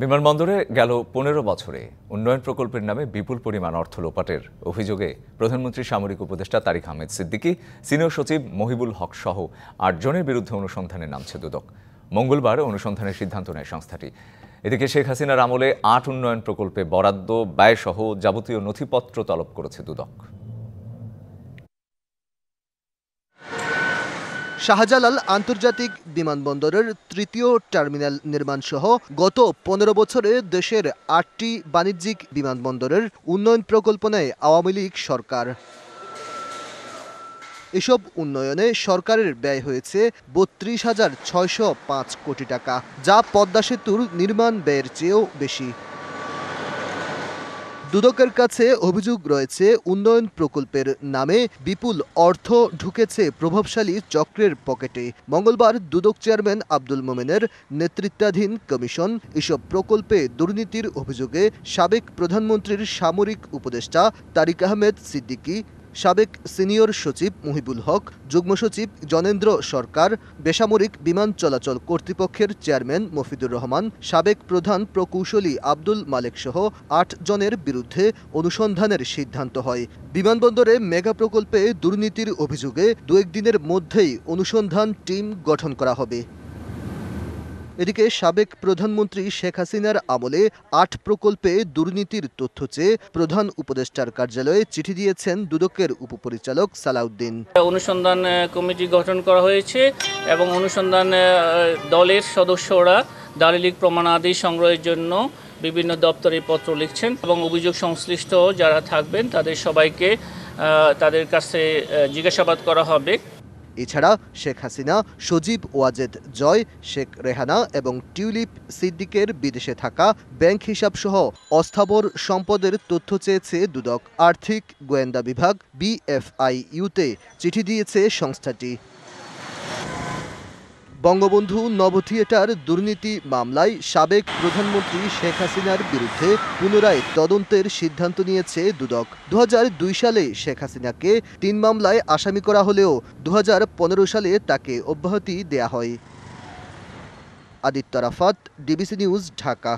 বিমানবন্দরে গেল ১৫ বছরে উন্নয়ন প্রকল্পের নামে বিপুল পরিমাণ অর্থ লোপাটের অভিযোগে প্রধানমন্ত্রীর সামরিক উপদেষ্টা তারিক আহমেদ সিদ্দিকী, সিনিয়র সচিব মহিবুল হক সহ ৮ জনের বিরুদ্ধে অনুসন্ধানে নামছে দুদক। মঙ্গলবার অনুসন্ধানের সিদ্ধান্ত নেয় সংস্থাটি। এদিকে শেখ হাসিনার আমলে ৮ উন্নয়ন প্রকল্পে বরাদ্দ, ব্যয়সহ যাবতীয় নথিপত্র তলব করেছে দুদক। শাহজালাল আন্তর্জাতিক বিমানবন্দরের তৃতীয় টার্মিনাল নির্মাণ সহ গত ১৫ বছরে দেশের ৮টি বাণিজ্যিক বিমানবন্দরের উন্নয়ন প্রকল্প নেয় আওয়ামী লীগ সরকার। এসব উন্নয়নে সরকারের ব্যয় হয়েছে ৩২,৬০৫ কোটি টাকা, যা পদ্মা সেতুর নির্মাণ ব্যয়ের চেয়েও বেশি। দুদকের কাছে অভিযোগ রয়েছে, উন্নয়ন প্রকল্পের নামে বিপুল অর্থ ঢুকেছে প্রভাবশালী চক্রের পকেটে। মঙ্গলবার দুদক চেয়ারম্যান আব্দুল মোমেনের নেতৃত্বাধীন কমিশন এসব প্রকল্পে দুর্নীতির অভিযোগে সাবেক প্রধানমন্ত্রীর সামরিক উপদেষ্টা তারিক আহমেদ সিদ্দিকী, সাবেক সিনিয়র সচিব মহিবুল হক, যুগ্ম সচিব জনেন্দ্র সরকার, বেসামরিক বিমান চলাচল কর্তৃপক্ষের চেয়ারম্যান মফিদুর রহমান, সাবেক প্রধান প্রকৌশলী আব্দুল মালেক সহ ৮ জনের বিরুদ্ধে অনুসন্ধানের সিদ্ধান্ত হয়। বিমানবন্দরে মেগা প্রকল্পে দুর্নীতির অভিযোগে ২-১ দিনের মধ্যেই অনুসন্ধান টিম গঠন করা হবে। এদিকে সাবেক প্রধানমন্ত্রী শেখ হাসিনার আমলে ৮ প্রকল্পে দুর্নীতির তথ্য চেয়ে প্রধান উপদেষ্টার কার্যালয়ে চিঠি দিয়েছেন দুদকের উপপরিচালক সালাউদ্দিন। অনুসন্ধান কমিটি গঠন করা হয়েছে এবং অনুসন্ধান দলের সদস্যরা দালিলিক প্রমাণাদি সংগ্রহের জন্য বিভিন্ন দপ্তরে পত্র লিখছেন এবং অভিযোগ সংশ্লিষ্ট যারা থাকবেন তাদের সবাইকে তাদের কাছে জিজ্ঞাসাবাদ করা হবে। এছাড়া শেখ হাসিনা, সজীব ওয়াজেদ জয়, শেখ রেহানা এবং টিউলিপ সিদ্দিকের বিদেশে থাকা ব্যাংক হিসাব সহ অস্থাবর সম্পদের তথ্য চেয়েছে দুদক। আর্থিক গোয়েন্দা বিভাগ BFIU-তে চিঠি দিয়েছে সংস্থাটি। বঙ্গবন্ধু নব থিয়েটার দুর্নীতি মামলায় সাবেক প্রধানমন্ত্রী শেখ হাসিনার বিরুদ্ধে পুনরায় তদন্তের সিদ্ধান্ত নিয়েছে দুদক। ২০০২ সালে শেখ হাসিনাকে ৩ মামলায় আসামি করা হলেও ২০১৫ সালে তাকে অব্যাহতি দেয়া হয়। Aditya Rafat, DBC news, Dhaka.